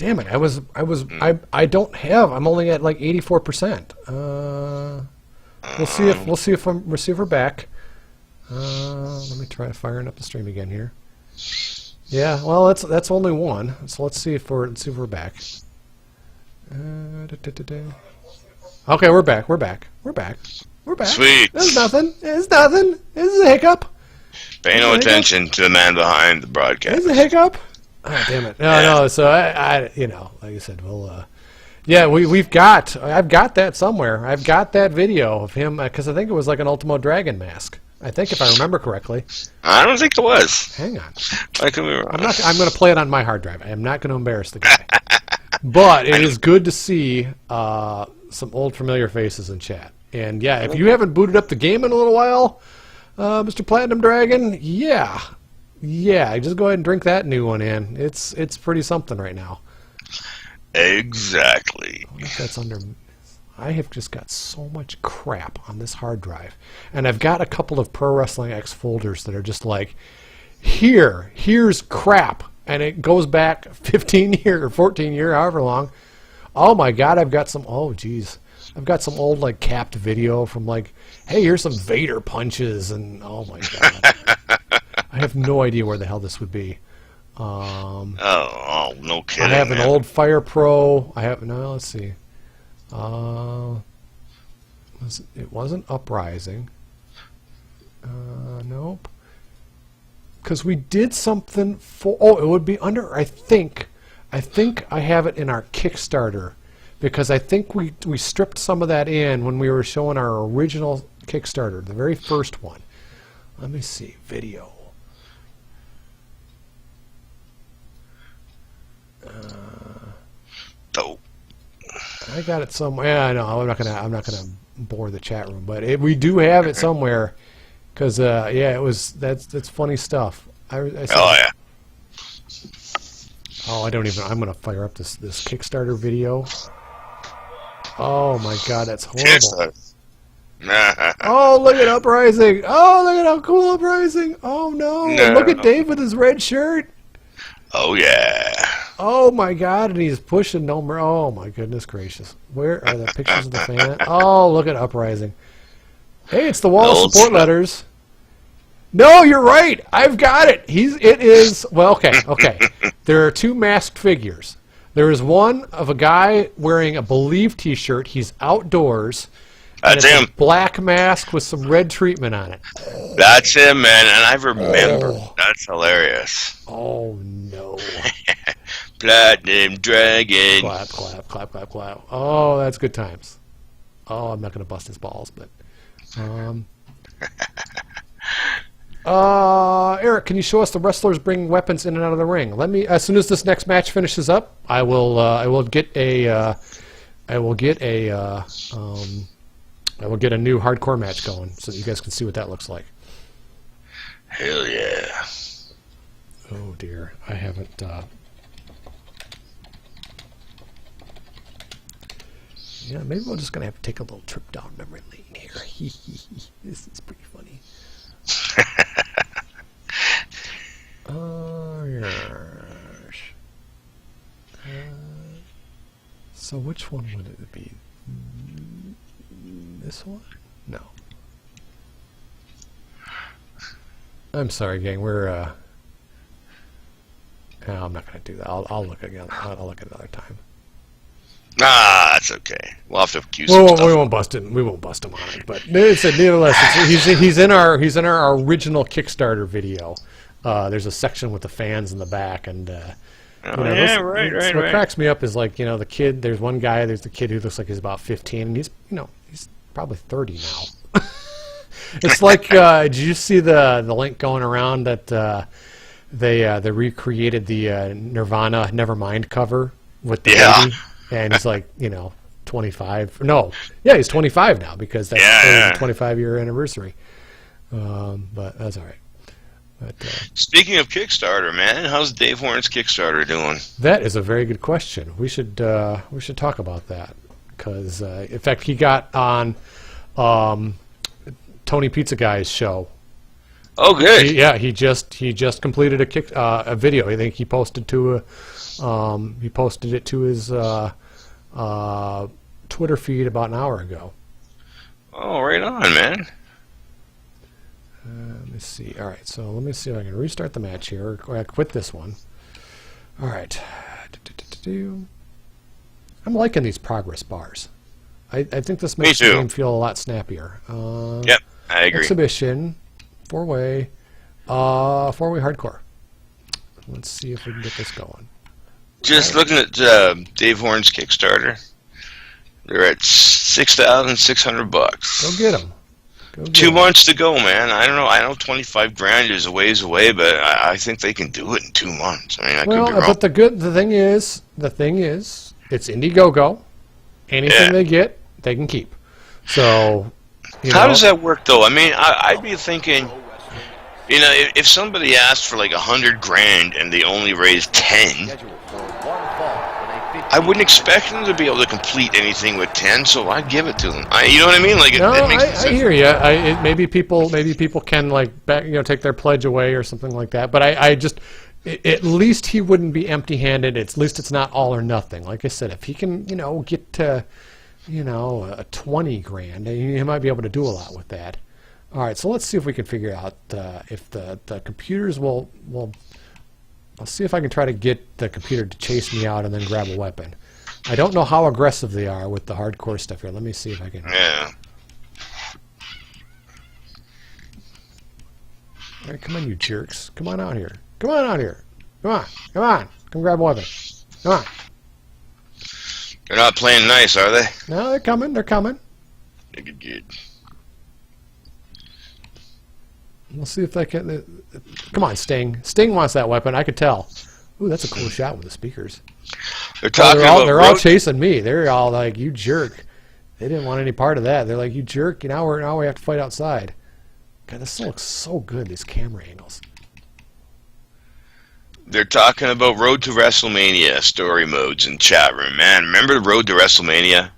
Damn it! I don't have. I'm only at like 84%. We'll see if I'm receiver back. Let me try firing up the stream again here. Yeah, well, that's only one. So let's see if we're back. Okay, we're back. We're back. Sweet. There's nothing. It's nothing. This is a hiccup. Pay no attention to the man behind the broadcast. It's a hiccup. Oh, damn it. No. So I like I said, yeah, I've got that somewhere. I've got that video of him because I think it was like an Ultimo Dragon mask. I think if I remember correctly. I don't think it was. Hang on. I could be wrong. I'm going to play it on my hard drive. I am not going to embarrass the guy. But it is good to see some old familiar faces in chat. And yeah, if you haven't booted up the game in a little while, Mr. Platinum Dragon, yeah, just go ahead and drink that new one in. It's pretty something right now. Exactly. I think that's under. I have just got so much crap on this hard drive, and I've got a couple of Pro Wrestling X folders that are just like, here's crap, and it goes back 15 year or 14 year, however long. Oh my God, I've got some. Oh geez, I've got some old like capped video from like, hey, here's some Vader punches, and oh my God, I have no idea where the hell this would be. Oh, no kidding. I have an old Fire Pro. Let's see. It wasn't Uprising. Nope. Because we did something for. Oh, it would be under. I think I have it in our Kickstarter, because I think we stripped some of that in when we were showing our original Kickstarter, the very first one. Let me see video. Oh. I got it somewhere. Yeah, no, I'm not gonna bore the chat room, but we do have it somewhere. Because yeah, that's funny stuff. I said, oh yeah. Oh, I'm gonna fire up this Kickstarter video. Oh my God, that's horrible. Oh, look at Uprising. Oh, look at how cool Uprising. Oh no. Look at Dave with his red shirt. Oh yeah. Oh my God, and he's pushing no more. Oh my goodness gracious. Where are the pictures of the fan? Oh, look at Uprising. Hey, it's the wall of support letters. No, you're right. I've got it. It is. Well, okay. There are two masked figures. There is one of a guy wearing a Believe T-shirt. He's outdoors. That's him. A black mask with some red treatment on it. That's him, man. And I remember. Oh. That's hilarious. Oh no. Platinum Dragon. Clap, clap, clap, clap, clap. Oh, that's good times. Oh, I'm not gonna bust his balls, but. Eric, can you show us the wrestlers bringing weapons in and out of the ring? As soon as this next match finishes up, I will get a new hardcore match going so that you guys can see what that looks like. Hell yeah. Oh dear, I haven't. Yeah, maybe we're just gonna have to take a little trip down memory lane here. This is pretty funny. Oh yes. So which one would it be? This one? No. I'm sorry, gang. We're no, I'm not going to do that. I'll look again. I'll look at another time. Nah, that's okay. We'll have to accuse him. Stuff. We won't bust him. We won't bust him on it. But nevertheless, he's in our original Kickstarter video. There's a section with the fans in the back, and right. What cracks me up is the kid. There's one guy. There's the kid who looks like he's about 15, and he's probably 30 now. It's like, did you see the link going around that they recreated the Nirvana Nevermind cover with the baby, and he's like 25. No, yeah, he's 25 now because that's the 25-year anniversary. But that's all right. But, speaking of Kickstarter, man, how's Dave Horn's Kickstarter doing? That is a very good question. We should talk about that because in fact he got on Tony Pizza Guy's show. Oh, good. He just completed a video. I think he posted it to his Twitter feed about an hour ago. Oh, right on, man. Let me see. All right, so let me see if I can restart the match here. Or I quit this one. All right. I'm liking these progress bars. I think this makes the game feel a lot snappier. Yep, I agree. Exhibition, four-way hardcore. Let's see if we can get this going. Just looking at Dave Horn's Kickstarter, they're at $6,600. Go get them. 2 months to go, man. I don't know. I know 25 grand is a ways away, but I think they can do it in 2 months. I mean, I could be wrong. But the thing is, it's Indiegogo. Anything they get, they can keep. So, how does that work, though? I mean, I'd be thinking, if somebody asked for like 100 grand and they only raised 10, I wouldn't expect them to be able to complete anything with 10, so I'd give it to them. You know what I mean? Like, I hear you. Maybe people can take their pledge away or something like that. But at least he wouldn't be empty-handed. At least it's not all or nothing. Like I said, if he can, get to, 20 grand, he might be able to do a lot with that. All right, so let's see if we can figure out if the computers will. I'll see if I can try to get the computer to chase me out and then grab a weapon. I don't know how aggressive they are with the hardcore stuff here. Let me see if I can. Yeah. All right, come on, you jerks. Come on out here. Come on out here. Come on. Come on. Come grab a weapon. Come on. They're not playing nice, are they? No, they're coming. They're coming. Good. We'll see if they can. Come on, Sting. Sting wants that weapon. I could tell. Ooh, that's a cool shot with the speakers. They're talking about. They're all chasing me. They're all like, "You jerk." They didn't want any part of that. They're like, "You jerk." Now we have to fight outside. God, this looks so good. These camera angles. They're talking about Road to WrestleMania story modes in chat room. Man, remember the Road to WrestleMania?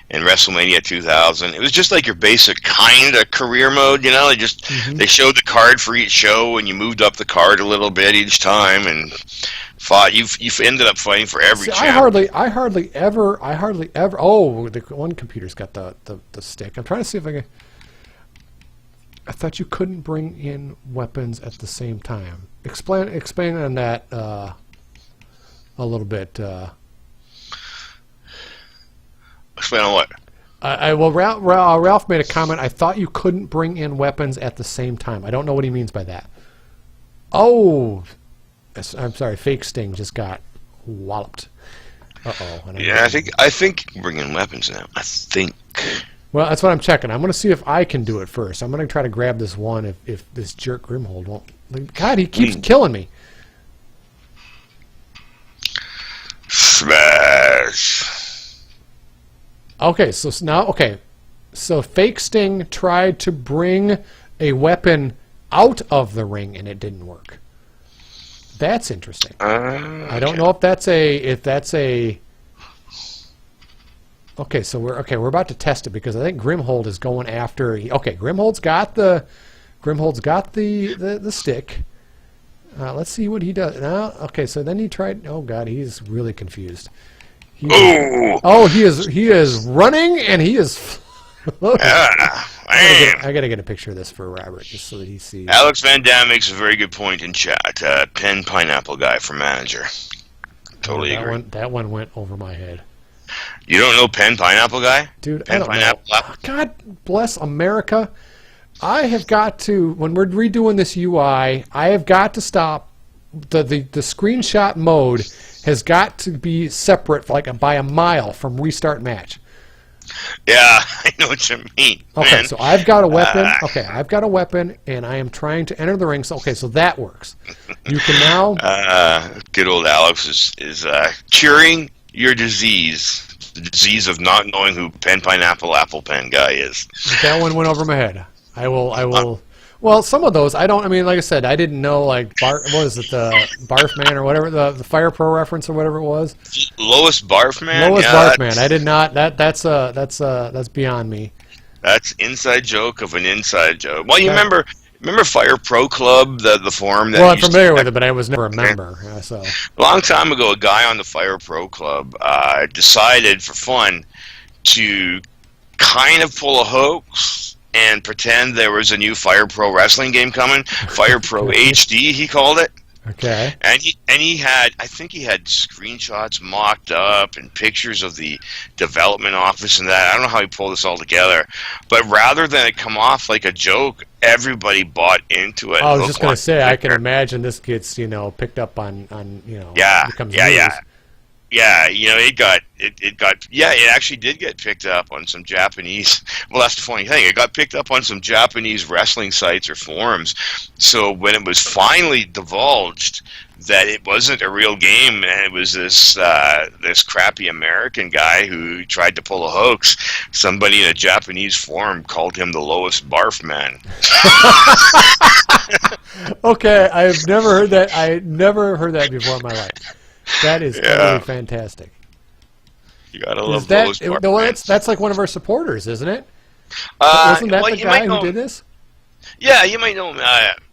In WrestleMania 2000, it was just like your basic kind of career mode, They showed the card for each show, and you moved up the card a little bit each time, and fought. You've ended up fighting for every. I hardly ever. Oh, the one computer's got the stick. I'm trying to see if I can. I thought you couldn't bring in weapons at the same time. Explain on that a little bit. Explain on what? Ralph made a comment. I thought you couldn't bring in weapons at the same time. I don't know what he means by that. Oh, I'm sorry. Fake Sting just got walloped. Yeah, I think you can bring in weapons now. I think. Well, that's what I'm checking. I'm going to see if I can do it first. I'm going to try to grab this one if this jerk Grimhold won't. God, he keeps killing me. Smash. Okay, so Fake Sting tried to bring a weapon out of the ring and it didn't work. That's interesting. I don't know if that's a. Okay, so we're about to test it because I think Grimhold is going after. Grimhold's got the stick. Let's see what he does now. Okay, so then he tried. Oh God, he's really confused. He is running and he is. I gotta get a picture of this for Robert just so that he sees. Alex Van Dam makes a very good point in chat. Penn Pineapple guy for manager. Totally agree. That one went over my head. You don't know Penn Pineapple guy? Dude, I don't know. God bless America. I have got to, when we're redoing this UI, I have got to stop. The screenshot mode has got to be separate by a mile from restart match. Yeah, I know what you mean. Okay, man. So I've got a weapon. I've got a weapon, and I am trying to enter the ring. So that works. You can now. Good old Alex is curing your disease. The disease of not knowing who Penn Pineapple Apple Pen guy is. That one went over my head. I will. Well, some of those I don't. I mean, like I said, I didn't know. Like, what is it, the Barf Man or whatever, the Fire Pro reference or whatever it was. Lois Barf Man. Lois Barf Man. I did not. That's beyond me. That's inside joke of an inside joke. Well, you remember Remember Fire Pro Club, the forum that Well, I'm used familiar to, with it, but I was never a member. So a long time ago, a guy on the Fire Pro Club decided for fun to kind of pull a hoax and pretend there was a new Fire Pro wrestling game coming, Fire Pro HD, he called it. okay. And he had, I think he had screenshots mocked up and pictures of the development office and that. I don't know how he pulled this all together, but rather than it come off like a joke, everybody bought into it. I was just going to say, I can imagine this gets picked up on becomes news. Yeah, it actually did get picked up on some Japanese. Well, that's the funny thing. It got picked up on some Japanese wrestling sites or forums. So when it was finally divulged that it wasn't a real game and it was this crappy American guy who tried to pull a hoax, somebody in a Japanese forum called him the lowest barf man. Okay, I've never heard that. I never heard that before in my life. That is really fantastic. You gotta love those. That's like one of our supporters, isn't it? Isn't that the guy who did this? Yeah, you might know him.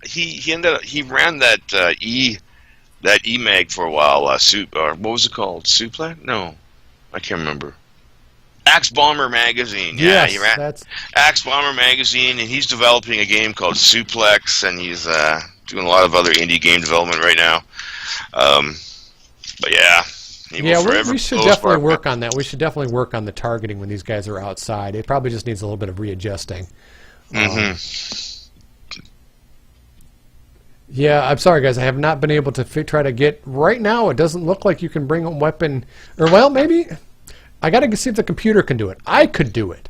He ran that E-Mag for a while. What was it called? Suplex? No, I can't remember. Axe Bomber Magazine. Yeah, he ran Axe Bomber Magazine, and he's developing a game called Suplex, and he's doing a lot of other indie game development right now. But yeah. We should definitely work on that. We should definitely work on the targeting when these guys are outside. It probably just needs a little bit of readjusting. Yeah, I'm sorry, guys. I have not been able to try to get... Right now, it doesn't look like you can bring a weapon... Or, well, maybe... I got to see if the computer can do it. I could do it.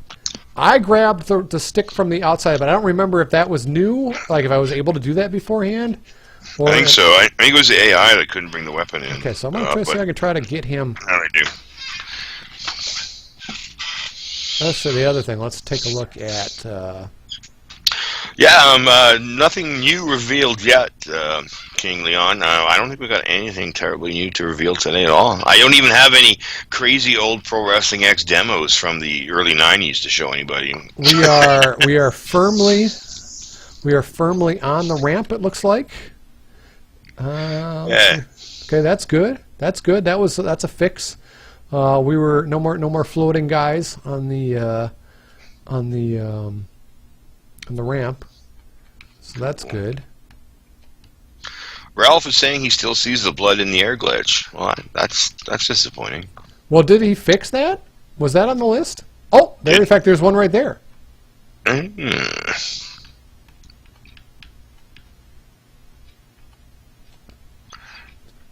I grabbed the stick from the outside, but I don't remember if that was new, like if I was able to do that beforehand. I think so. I think it was the AI that couldn't bring the weapon in. Okay, so I'm going to try to see if I can try to get him. How do I do? Let's see the other thing. Let's take a look at... nothing new revealed yet, King Leon. I don't think we got anything terribly new to reveal today at all. I don't even have any crazy old Pro Wrestling X demos from the early '90s to show anybody. We are firmly on the ramp. It looks like. Okay, that's good. That's good. That's a fix. We were no more floating guys on the ramp, so that's good. Ralph is saying he still sees the blood in the air glitch. Well, that's disappointing. Well, did he fix that? Was that on the list? Oh, there. In fact, there's one right there.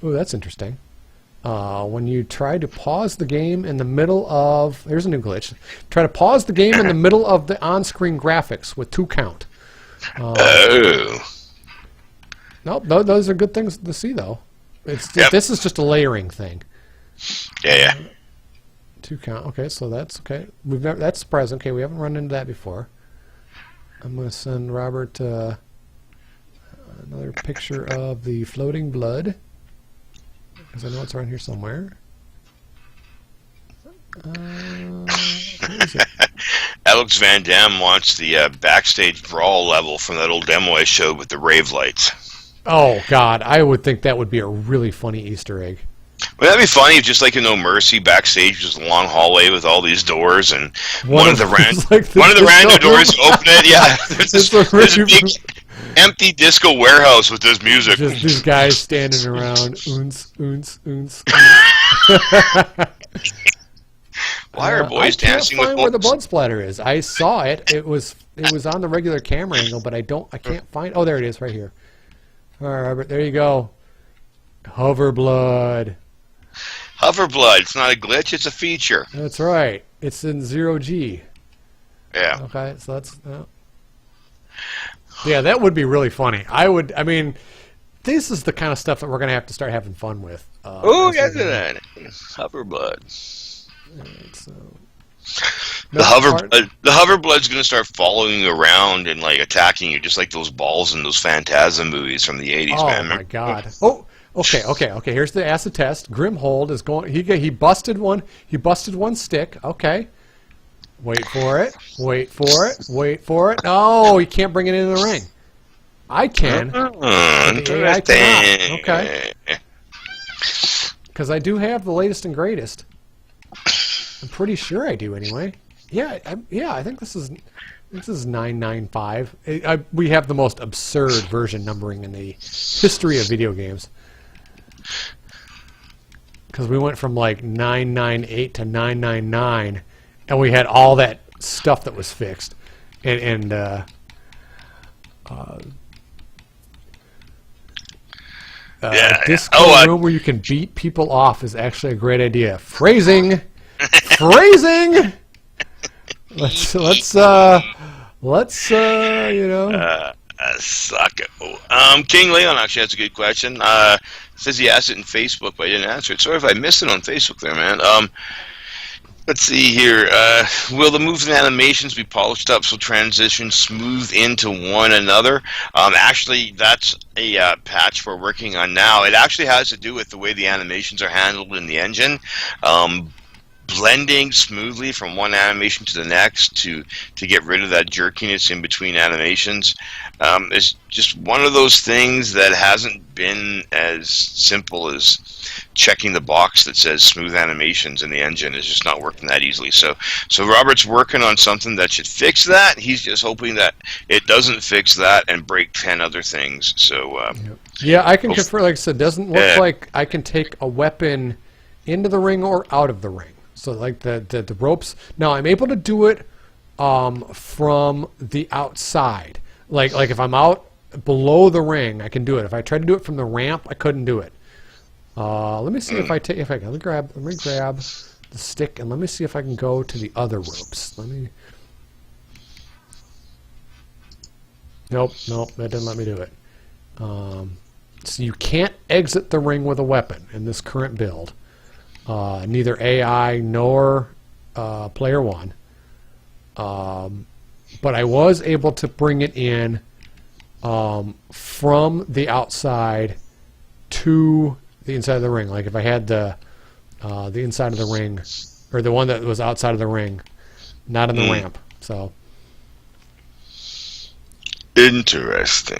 Oh, that's interesting. When you try to pause the game in the middle of... There's a new glitch. Try to pause the game in the middle of the on-screen graphics with 2 count. Nope, those are good things to see, though. This is just a layering thing. Yeah. 2 count. Okay, so that's okay. That's surprising. Okay, we haven't run into that before. I'm going to send Robert another picture of the floating blood. Because I know it's around here somewhere. Where is it? Alex Van Dam wants the backstage brawl level from that old demo I showed with the rave lights. Oh, God. I would think that would be a really funny Easter egg. Well, that'd be funny if just like in No Mercy, backstage just a long hallway with all these doors, and one of the random doors open it. Yeah, there's a big empty disco warehouse with this music. Just these guys standing around. Oons. Why are boys dancing with I can't find where the blood splatter is. I saw it. It was on the regular camera angle, but I can't find. Oh, there it is, right here. All right, Robert. There you go. Hover blood. Hover blood. It's not a glitch. It's a feature. That's right. It's in 0G. Yeah. Okay, so that's. Yeah, that would be really funny. I mean, this is the kind of stuff that we're going to have to start having fun with. Get to that. Hover blood. Right, so. The hover blood's going to start following you around and like attacking you, just like those balls in those Phantasm movies from the 80s, man. Oh my God! Oh, okay. Here's the acid test. Grimhold is going. He busted one. He busted one stick. Okay. Wait for it. Oh, he can't bring it into the ring. I can. But the AI cannot. Okay. Because I do have the latest and greatest. I'm pretty sure I do anyway. Yeah, I think this is 995. We have the most absurd version numbering in the history of video games. Because we went from like 998 to 999, and we had all that stuff that was fixed. Disco room where you can beat people off is actually a great idea. Phrasing. Let's you know. Suck it. King Leon actually has a good question. Says he asked it in Facebook, but I didn't answer it. Sorry if I missed it on Facebook there, man. Let's see here. Will the moves and animations be polished up so transitions smooth into one another? Actually, that's a patch we're working on now. It actually has to do with the way the animations are handled in the engine. Blending smoothly from one animation to the next to get rid of that jerkiness in between animations is just one of those things that hasn't been as simple as checking the box that says smooth animations in the engine. Is just not working that easily. So Robert's working on something that should fix that. He's just hoping that it doesn't fix that and break 10 other things. So yeah, I can confirm. Like I said, it doesn't look like I can take a weapon into the ring or out of the ring. So like the ropes. Now I'm able to do it from the outside. Like if I'm out below the ring, I can do it. If I tried to do it from the ramp, I couldn't do it. Let me see if I can. Let me grab the stick and let me see if I can go to the other ropes. Nope, that didn't let me do it. So you can't exit the ring with a weapon in this current build. Neither AI nor player one. But I was able to bring it in from the outside to the inside of the ring. Like if I had the inside of the ring, or the one that was outside of the ring, not in the ramp. So interesting.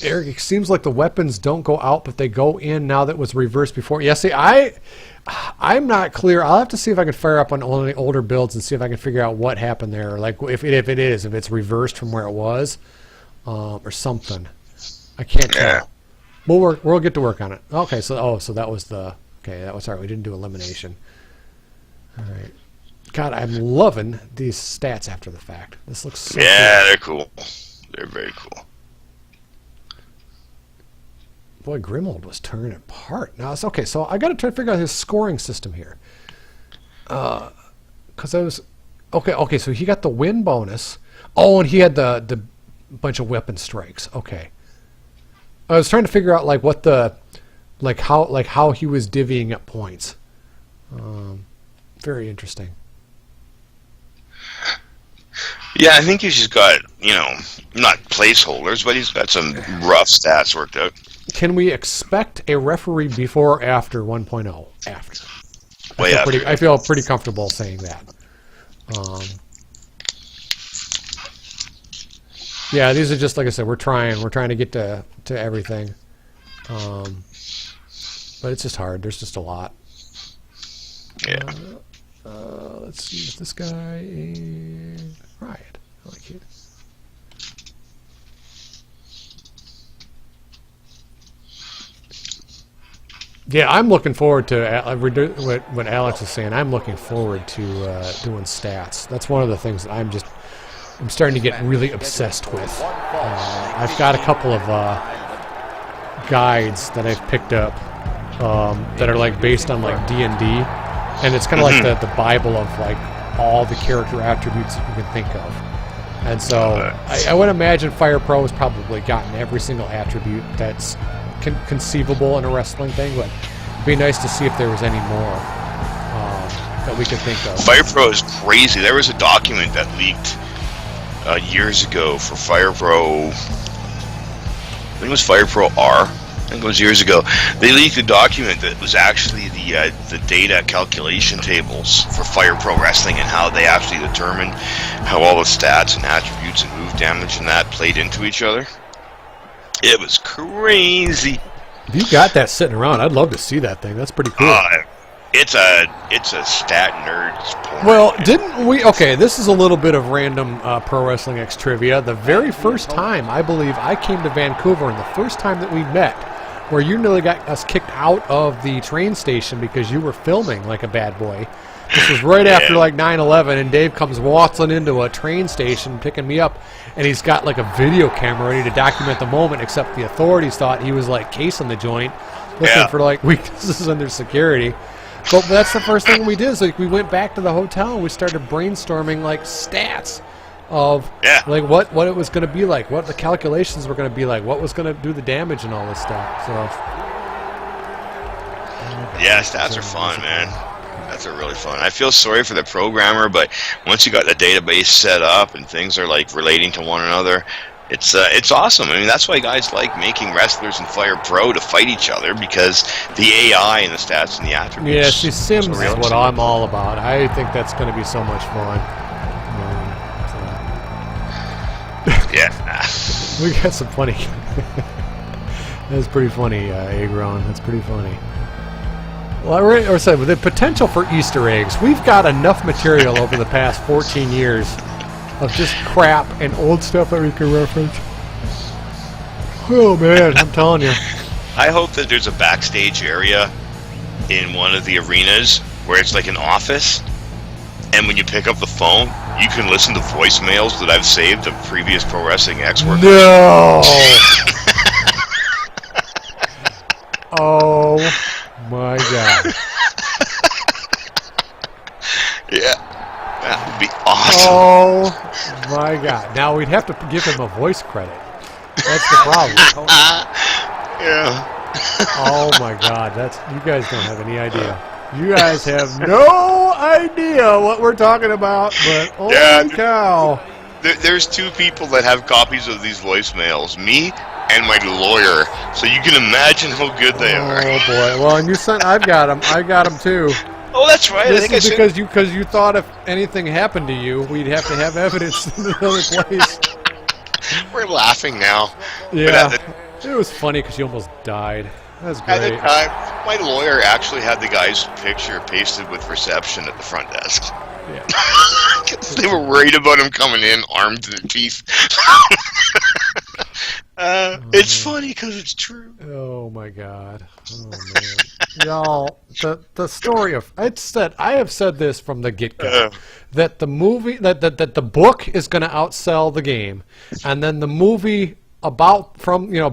Eric, it seems like the weapons don't go out, but they go in now that was reversed before. Yeah, see, I'm not clear. I'll have to see if I can fire up on only older builds and see if I can figure out what happened there. Like if it's reversed from where it was, or something. I can't tell. We'll get to work on it. Okay, so that was sorry, we didn't do elimination. All right. God, I'm loving these stats after the fact. This looks so cool. They're cool. They're very cool. Boy, Grimold was torn apart. Now it's okay. So I got to try to figure out his scoring system here. Because I was okay. So he got the win bonus. Oh, and he had the bunch of weapon strikes. Okay. I was trying to figure out like what how he was divvying up points. Very interesting. Yeah, I think he's just got, not placeholders, but he's got some rough stats worked out. Can we expect a referee before or after 1.0? After. I feel pretty comfortable saying that. Yeah, these are just, like I said, we're trying to get to everything. But it's just hard. There's just a lot. Yeah. Let's see, is this guy in Riot? I like it. Yeah, I'm looking forward to what Alex is saying. I'm looking forward to doing stats. That's one of the things that I'm starting to get really obsessed with. I've got a couple of guides that I've picked up that are like based on like D&D, and it's kind of like the Bible of like all the character attributes that you can think of. And so I would imagine Fire Pro has probably gotten every single attribute that's conceivable in a wrestling thing, but it'd be nice to see if there was any more that we could think of. Fire Pro is crazy. There was a document that leaked years ago for Fire Pro. I think it was Fire Pro R. I think it was years ago. They leaked a document that was actually the data calculation tables for Fire Pro Wrestling and how they actually determined how all the stats and attributes and move damage and that played into each other. It was crazy. If you got that sitting around, I'd love to see that thing. That's pretty cool. It's a stat nerd's porn. Well, didn't we? Okay, this is a little bit of random Pro Wrestling X trivia. The very first time, I believe, I came to Vancouver, and the first time that we met, where you nearly got us kicked out of the train station because you were filming like a bad boy. This was right after like 9/11, and Dave comes waltzing into a train station picking me up, and he's got like a video camera ready to document the moment, except the authorities thought he was like casing the joint, looking for like weaknesses under security. But that's the first thing we did. Is like we went back to the hotel and we started brainstorming like stats of like what it was going to be like, what the calculations were going to be like, what was going to do the damage and all this stuff. So yeah, stats are fun, man. That's really fun. I feel sorry for the programmer, but once you got the database set up and things are like relating to one another, it's awesome. I mean, that's why guys like making wrestlers in Fire Pro to fight each other, because the AI and the stats and the attributes. Yeah, see, Sims is what I'm all about. I think that's going to be so much fun. Yeah. We got some funny. That's pretty funny, Agron. That's pretty funny. Well, or said with the potential for Easter eggs, we've got enough material over the past 14 years of just crap and old stuff that we can reference. Oh man, I'm telling you. I hope that there's a backstage area in one of the arenas where it's like an office, and when you pick up the phone, you can listen to voicemails that I've saved of previous Pro Wrestling X workers. No. Oh my God. Yeah, that would be awesome. Oh my God. Now we'd have to give him a voice credit. That's the problem. Yeah. Oh my God. You guys don't have any idea. You guys have no idea what we're talking about, but holy cow. There's two people that have copies of these voicemails, me and my lawyer, so you can imagine how good they are. Oh boy. Well, and you sent, I've got them too. Oh, that's right. This is because you thought if anything happened to you, we'd have to have evidence in another place. We're laughing now. Yeah. It was funny because you almost died. That's great. At the time, my lawyer actually had the guy's picture pasted with reception at the front desk. Yeah. They were worried about him coming in armed to the teeth. It's funny because it's true. Oh my God. Oh man. Y'all, the story of I have said this from the get-go that the movie that the book is going to outsell the game, and then the movie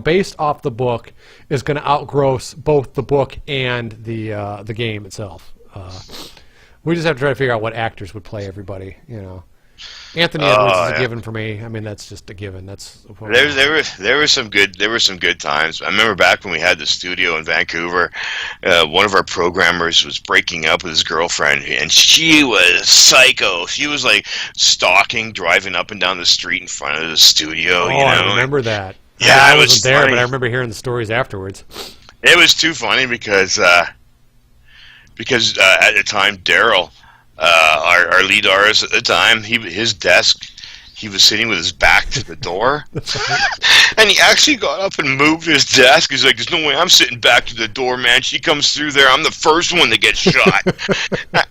based off the book is going to outgross both the book and the game itself. We just have to try to figure out what actors would play everybody, you know. Anthony Edwards is a given for me. I mean, that's just a given. There were some good times. I remember back when we had the studio in Vancouver, one of our programmers was breaking up with his girlfriend, and she was psycho. She was like stalking, driving up and down the street in front of the studio. Oh, you know? I remember that. Yeah, I wasn't there, but I remember hearing the stories afterwards. It was too funny because at the time, Daryl, our lead artist at the time, his desk, he was sitting with his back to the door, and he actually got up and moved his desk. He's like, "There's no way I'm sitting back to the door, man. She comes through there, I'm the first one to get shot."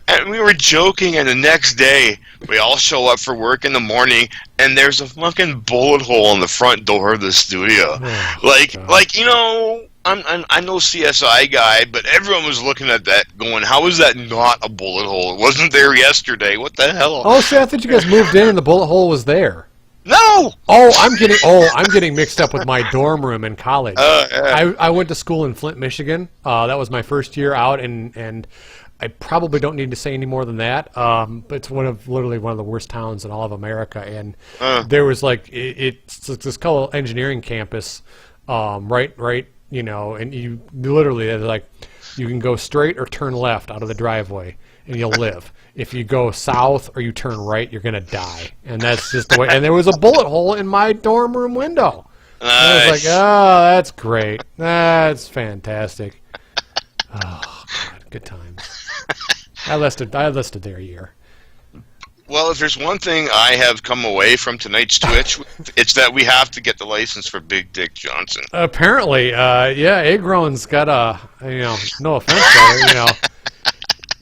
And we were joking, and the next day, we all show up for work in the morning, and there's a fucking bullet hole in the front door of the studio. Oh, like you know. I'm no CSI guy, but everyone was looking at that going, how is that not a bullet hole? It wasn't there yesterday. What the hell? Oh, see, I thought you guys moved in and the bullet hole was there. No! Oh, I'm getting mixed up with my dorm room in college. I went to school in Flint, Michigan. That was my first year out, and I probably don't need to say any more than that. But it's literally one of the worst towns in all of America, and there was like it's this called engineering campus, right. You know, and you literally like you can go straight or turn left out of the driveway, and you'll live. If you go south or you turn right, you're gonna die, and that's just the way. And there was a bullet hole in my dorm room window. Nice. And I was like, oh, that's great, that's fantastic. Oh God, good times. I listed there a year. Well, if there's one thing I have come away from tonight's Twitch, it's that we have to get the license for Big Dick Johnson. Apparently, yeah, Agron's got a, no offense, brother,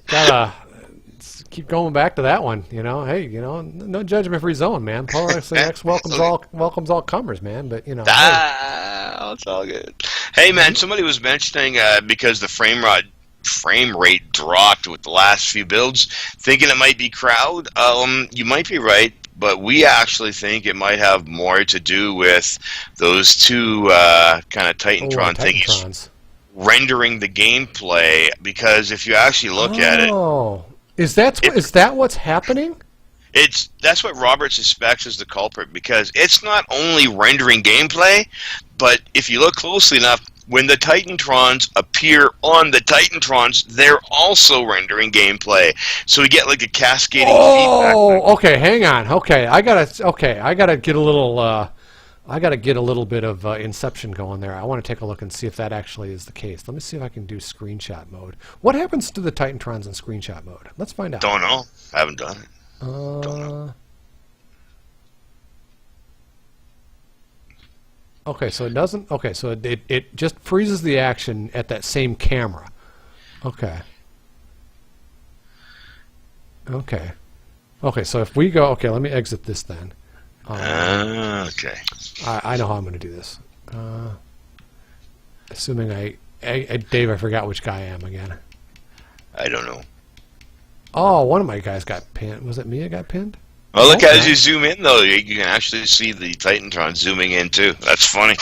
gotta keep going back to that one. Hey, no judgment-free zone, man. Polaris X welcomes all comers, man. But hey. It's all good. Hey, man, somebody was mentioning because the frame rate dropped with the last few builds, thinking it might be crowd. You might be right, but we actually think it might have more to do with those two kind of Titantron thingies rendering the gameplay. Because if you actually look at it, is that what's happening? That's what Robert suspects is the culprit, because it's not only rendering gameplay, but if you look closely enough, when the Titantrons appear on the Titantrons, they're also rendering gameplay. So we get like a cascading feedback. Oh, okay, hang on. Okay, I gotta get a little bit of inception going there. I want to take a look and see if that actually is the case. Let me see if I can do screenshot mode. What happens to the Titantrons in screenshot mode? Let's find out. Don't know. I haven't done it. Don't know. Okay, so it doesn't. Okay, so it just freezes the action at that same camera. Okay. Okay. Okay, so if we go, okay, let me exit this then. Okay. I know how I'm going to do this. Assuming Dave, I forgot which guy I am again. I don't know. Oh, one of my guys got pinned. Was it me that got pinned? Well, look, as you zoom in, though, you can actually see the Titantron zooming in, too. That's funny.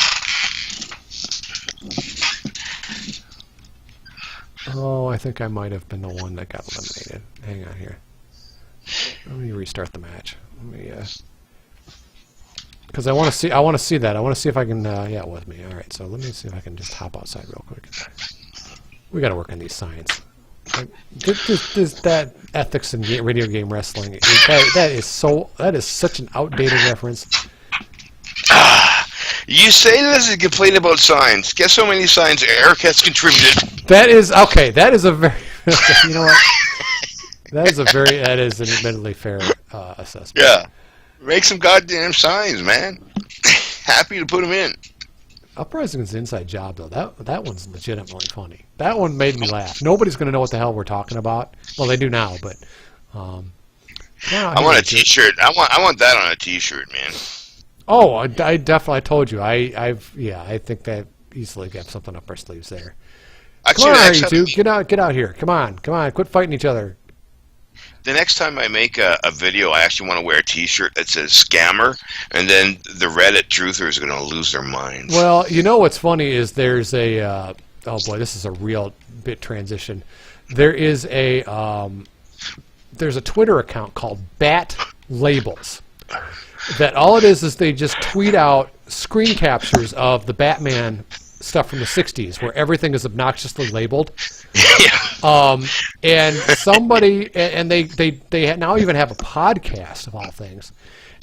Oh, I think I might have been the one that got eliminated. Hang on here. Let me restart the match. Let me, because I want to see that. I want to see if I can, yeah, with me. All right, so let me see if I can just hop outside real quick. We got to work on these signs. That ethics in video game wrestling, that is such an outdated reference. You say this is a complaint about signs. Guess how many signs Eric has contributed? That is okay. That is a very you know what? That is an admittedly fair assessment. Yeah, make some goddamn signs, man. Happy to put them in. Uprising is an inside job, though. That one's legitimately funny. That one made me laugh. Nobody's going to know what the hell we're talking about. Well, they do now, but... I want a T-shirt. I want that on a T-shirt, man. Oh, I definitely told you. I think that easily got something up our sleeves there. Come on, you two. Get out here. Come on. Quit fighting each other. The next time I make a video, I actually want to wear a T-shirt that says "scammer," and then the Reddit truthers are going to lose their minds. Well, you know what's funny is there's a oh boy, this is a real bit transition. There's a Twitter account called Bat Labels. That all it is they just tweet out screen captures of the Batman stuff from the 60s where everything is obnoxiously labeled. Yeah. And somebody, and they now even have a podcast of all things,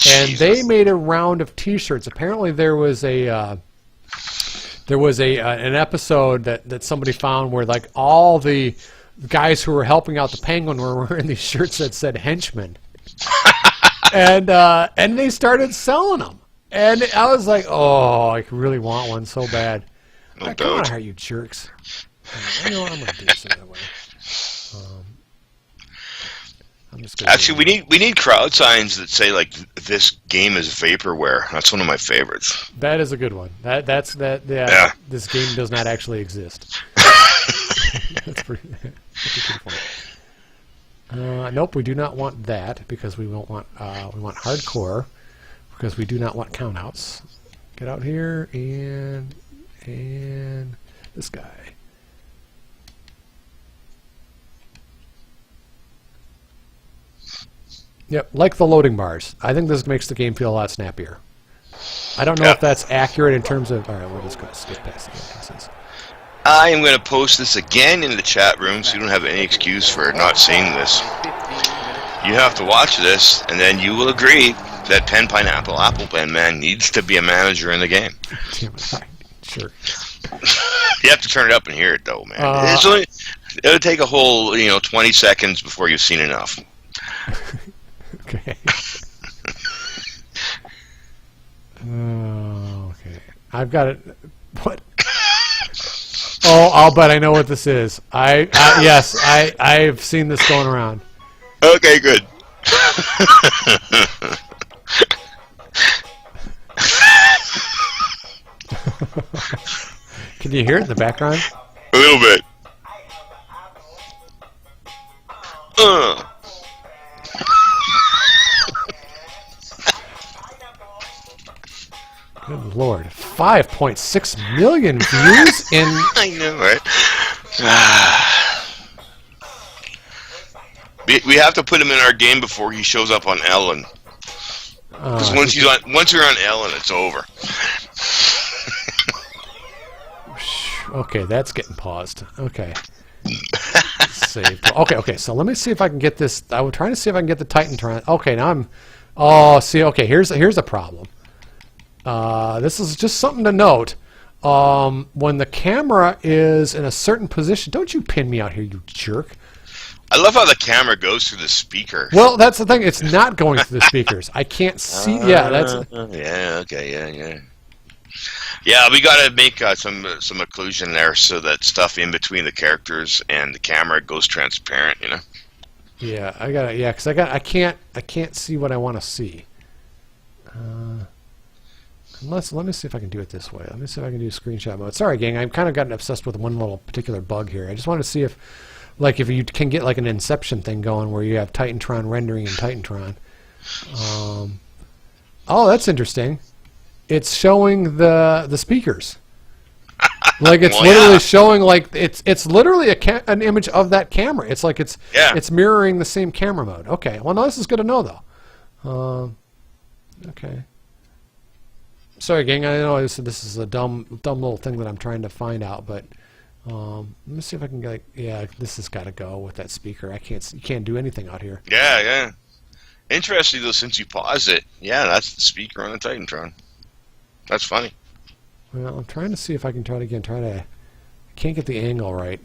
and Jesus. They made a round of T-shirts. Apparently, there was an episode that somebody found where like all the guys who were helping out the Penguin were wearing these shirts that said "Henchman," and they started selling them. And I was like, oh, I really want one so bad. No come on, you jerks. You know what, I'm going to do this another way. I'm just gonna actually, we need crowd signs that say like this game is vaporware. That's one of my favorites. That is a good one. Yeah. This game does not actually exist. That's pretty good point. Nope, we do not want that because we won't want we want hardcore because we do not want countouts. Get out here and this guy. Yep, like the loading bars. I think this makes the game feel a lot snappier. I don't know if that's accurate in terms of... All right, we're just going to skip past the nonsense. I am going to post this again in the chat room so you don't have any excuse for not seeing this. You have to watch this, and then you will agree that Pen Pineapple Applepen Man needs to be a manager in the game. Sure. You have to turn it up and hear it, though, man. It'll take a whole 20 seconds before you've seen enough. Okay. Okay. I've got it. What? Oh, I'll bet I know what this is. Yes, I've seen this going around. Okay, good. Can you hear it in the background? A little bit. Good Lord. 5.6 million views in... I know, right? We have to put him in our game before he shows up on Ellen. Because once you're on Ellen, it's over. Okay, that's getting paused. Okay. Saved. Okay, so let me see if I can get this. I was trying to see if I can get the Titantron. Okay, now I'm... Oh, see, okay, here's a problem. This is just something to note. When the camera is in a certain position... Don't you pin me out here, you jerk. I love how the camera goes through the speaker. Well, that's the thing. It's not going through the speakers. I can't see... Yeah, that's... Yeah, okay, yeah. Yeah, we got to make some occlusion there so that stuff in between the characters and the camera goes transparent, you know? Yeah, I got it. Yeah, because I can't see what I want to see. Let me see if I can do it this way. Let me see if I can do screenshot mode. Sorry, gang. I've kind of gotten obsessed with one little particular bug here. I just wanted to see if you can get like an Inception thing going where you have Titantron rendering in Titantron. Oh, that's interesting. It's showing the speakers. Like it's literally showing like it's literally an image of that camera. It's like it's mirroring the same camera mode. Okay. Well, no, this is good to know though. Okay. Sorry, gang. I know this is a dumb little thing that I'm trying to find out, but let me see if I can get. Yeah, this has got to go with that speaker. You can't do anything out here. Yeah. Interesting though, since you paused it. Yeah, that's the speaker on the Titantron. That's funny. Well, I'm trying to see if I can try it again. I can't get the angle right.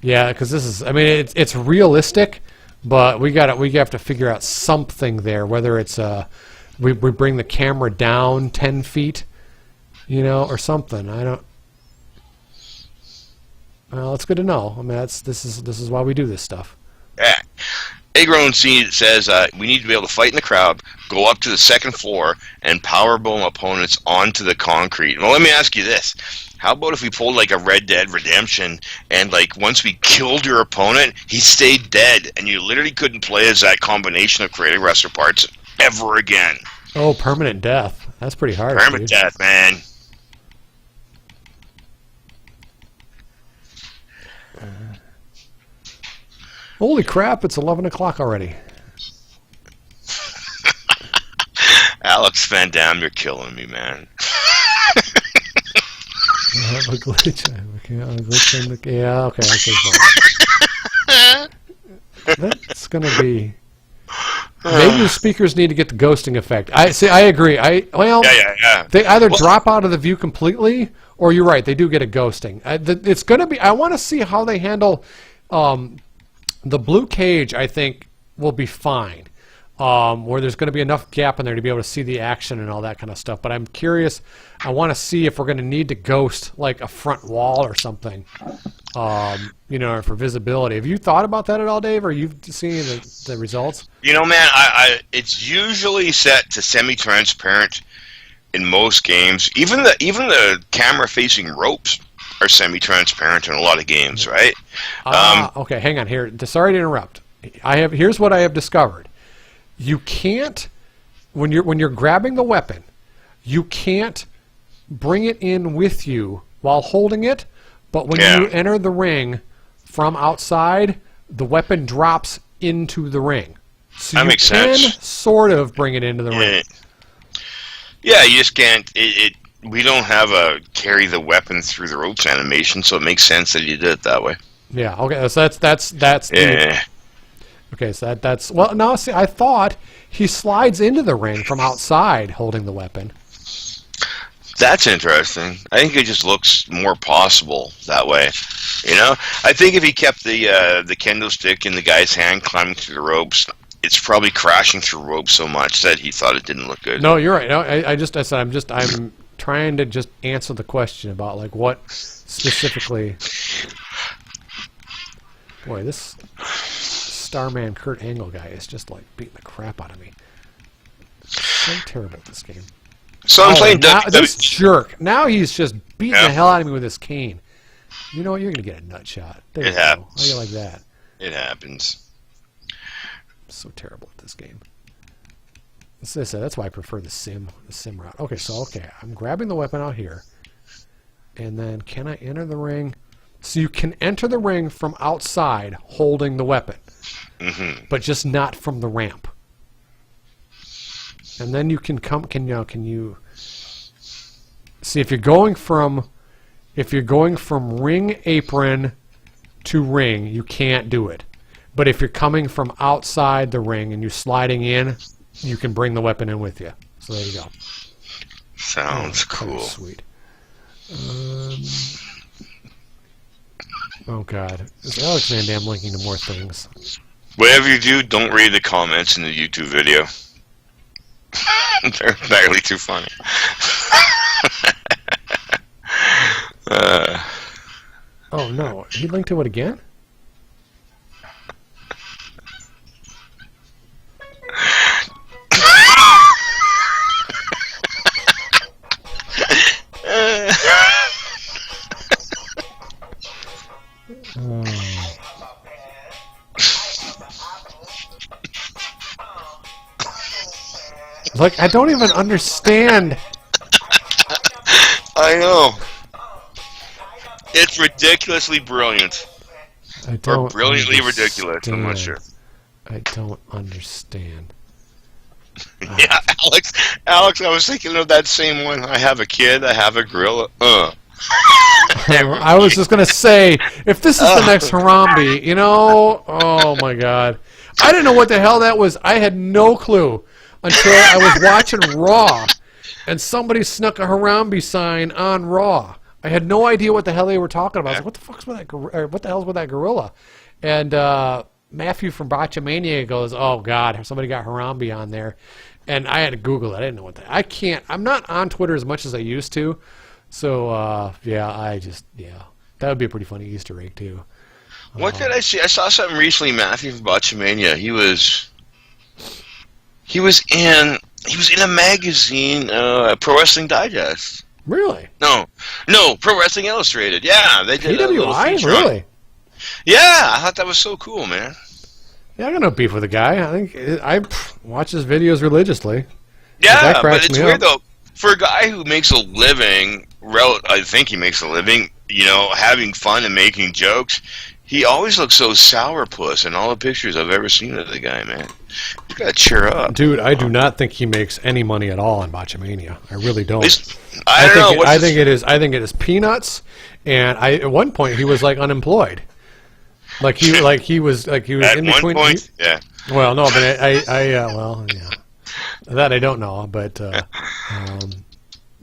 Yeah, because this is. I mean, it's realistic, but we have to figure out something there. Whether it's we bring the camera down 10 feet, or something. I don't. Well, it's good to know. I mean, this is why we do this stuff. Yeah. Agron says we need to be able to fight in the crowd, go up to the second floor, and powerbomb opponents onto the concrete. Well, let me ask you this. How about if we pulled like a Red Dead Redemption and like once we killed your opponent, he stayed dead and you literally couldn't play as that combination of creative wrestler parts ever again? Oh, permanent death. That's pretty hard. Permanent death, man. Holy crap, it's 11 o'clock already. Alex Van Damme, you're killing me, man. I have a glitch. Yeah, okay. That's going to be... Maybe the speakers need to get the ghosting effect. I agree. Yeah. They either drop out of the view completely, or you're right, they do get a ghosting. It's going to be... I want to see how they handle... the blue cage, I think, will be fine, where there's going to be enough gap in there to be able to see the action and all that kind of stuff. But I'm curious. I want to see if we're going to need to ghost like a front wall or something, for visibility. Have you thought about that at all, Dave? Or you've seen the results? Man, it's usually set to semi-transparent in most games. Even the camera-facing ropes are semi-transparent in a lot of games, right? Okay, hang on here. Sorry to interrupt. Here's what I have discovered. You can't, when you're grabbing the weapon, you can't bring it in with you while holding it, but when you enter the ring from outside, the weapon drops into the ring. So that makes sense. You can sort of bring it into the ring. Yeah, you just can't. We don't have a carry the weapon through the ropes animation, so it makes sense that you did it that way. Yeah. Okay. So that's. Yeah. Okay. So that's. Well, now see, I thought he slides into the ring from outside holding the weapon. That's interesting. I think it just looks more possible that way. I think if he kept the kendo stick in the guy's hand climbing through the ropes, it's probably crashing through ropes so much that he thought it didn't look good. No, you're right. No, I said I'm trying to just answer the question about like what specifically. Boy, this Starman Kurt Angle guy is just like beating the crap out of me. So terrible at this game. So I'm playing this jerk. Now he's just beating the hell out of me with his cane. You know what? You're gonna get a nut shot. There it happens. How do you like that? It happens. So terrible at this game. That's why I prefer the sim route. Okay, I'm grabbing the weapon out here, and then can I enter the ring? So you can enter the ring from outside holding the weapon, but just not from the ramp. And then you can come. Can you see if you're going from ring apron to ring, you can't do it. But if you're coming from outside the ring and you're sliding in, you can bring the weapon in with you. So there you go. Sounds cool. Sweet. Oh God, is Alex Van Dam linking to more things? Whatever you do, don't read the comments in the YouTube video. They're barely too funny. Oh no, he linked to it again? Like, I don't even understand. I know. It's ridiculously brilliant. Or brilliantly ridiculous, I'm not sure. I don't understand. Yeah, Alex, I was thinking of that same one. I have a kid, I have a gorilla. I was just going to say, if this is the next Harambe, you know, oh my God. I didn't know what the hell that was. I had no clue until I was watching Raw, and somebody snuck a Harambe sign on Raw. I had no idea what the hell they were talking about. I was like, what the fuck's with that? What the hell's with that gorilla? And Matthew from Botchamania goes, "Oh God, somebody got Harambe on there," and I had to Google it. I didn't know what that. I'm not on Twitter as much as I used to, so that would be a pretty funny Easter egg too. What did I see? I saw something recently. Matthew from Botchamania. He was in a magazine, Pro Wrestling Digest. Really? No, Pro Wrestling Illustrated. Yeah, they did. PWI, really? Yeah, I thought that was so cool, man. Yeah, I got no beef with the guy. I think I watch his videos religiously. Yeah, but it's weird though. For a guy who makes a living, I think he makes a living, you know, having fun and making jokes. He always looks so sourpuss in all the pictures I've ever seen of the guy, man. You gotta cheer up. Dude, I do not think he makes any money at all on Botchamania. I really don't. I think it is peanuts, and at one point he was like unemployed. He was at in between. One point, yeah. Well, no, but yeah. That I don't know, but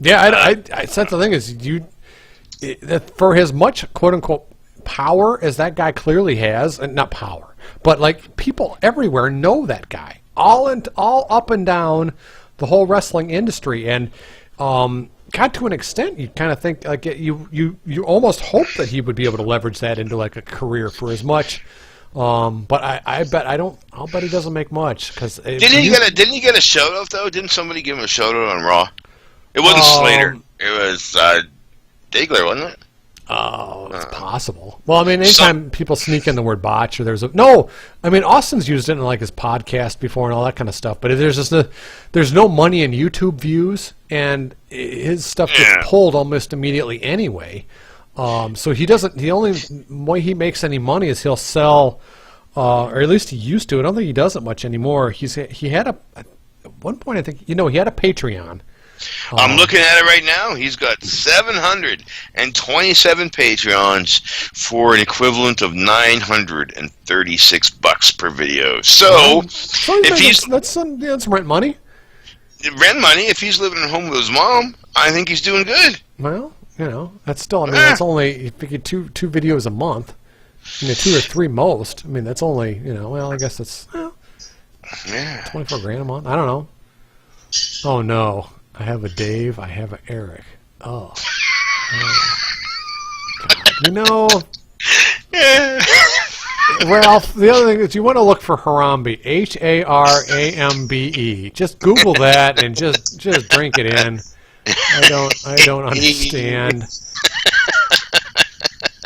that's the thing is for as much quote unquote power as that guy clearly has, and not power, but like people everywhere know that guy, all up and down the whole wrestling industry, and God, to an extent, you kind of think like you almost hope that he would be able to leverage that into like a career for as much. But I'll bet he doesn't make much because didn't he get a shout out though? Didn't somebody give him a shout out on Raw? It wasn't Slater. It was Digler, wasn't it? Oh, it's possible. Well, I mean, anytime people sneak in the word botch, or Austin's used it in like his podcast before and all that kind of stuff. But there's no money in YouTube views, and his stuff gets pulled almost immediately anyway. So he doesn't. The only way he makes any money is he'll sell, or at least he used to. I don't think he does it much anymore. He had at one point, I think he had a Patreon. I'm looking at it right now. He's got 727 Patreons for an equivalent of $936 per video. So if that's rent money. Rent money. If he's living at home with his mom, I think he's doing good. Well, that's still. I mean, that's only you figure two videos a month. 2 or 3 most. I mean, that's only. I guess that's. Yeah. 24 grand a month? I don't know. Oh no. I have a Dave, I have an Eric. Oh. God. You know, Yeah. Ralph, the other thing is you want to look for Harambe. Harambe. Just Google that and just drink it in. I don't understand.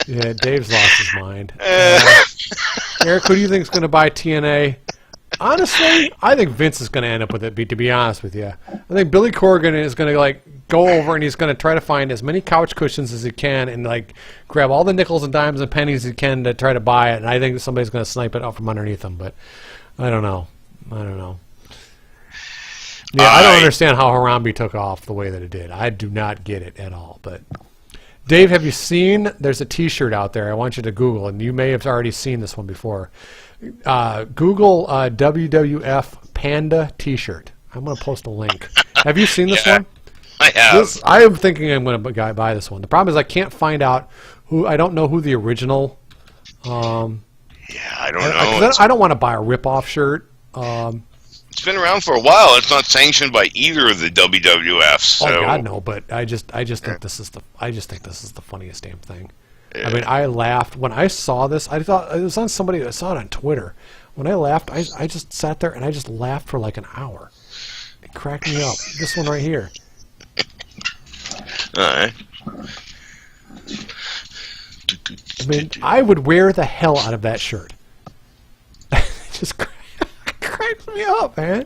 Yeah, Dave's lost his mind. Eric, who do you think is going to buy TNA? Honestly, I think Vince is going to end up with it. To be honest with you, I think Billy Corgan is going to go over and he's going to try to find as many couch cushions as he can and grab all the nickels and dimes and pennies he can to try to buy it. And I think somebody's going to snipe it out from underneath him. But I don't know. Yeah, I don't understand how Harambe took off the way that it did. I do not get it at all. But Dave, have you seen? There's a T-shirt out there. I want you to Google, and you may have already seen this one before. Google WWF Panda T-shirt. I'm going to post a link. Have you seen this one? I have. I am thinking I'm going to buy this one. The problem is I can't find out who. I don't know who the original. Yeah, I don't know. I don't want to buy a rip-off shirt. It's been around for a while. It's not sanctioned by either of the WWFs. So. Oh God, no! But I just think this is the funniest damn thing. Yeah. I mean, I laughed when I saw this. I thought it was on somebody. I saw it on Twitter. When I laughed, I just sat there and I just laughed for like an hour. It cracked me up. This one right here. All right. I mean, I would wear the hell out of that shirt. It just cracks me up, man.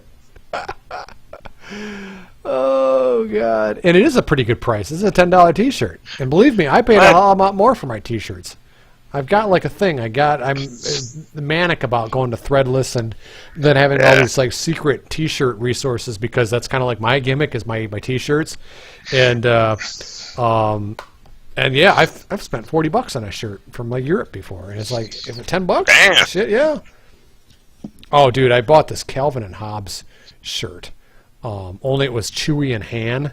Oh God! And it is a pretty good price. This is a $10 T-shirt, and believe me, I paid a lot more for my T-shirts. I've got like a thing. I'm manic about going to Threadless and then having all these like secret T-shirt resources because that's kind of like my gimmick is my T-shirts, and yeah, I've spent $40 on a shirt from like Europe before, and it's like is it $10? Damn. Shit, yeah. Oh, dude, I bought this Calvin and Hobbes shirt. Only it was Chewie and Han,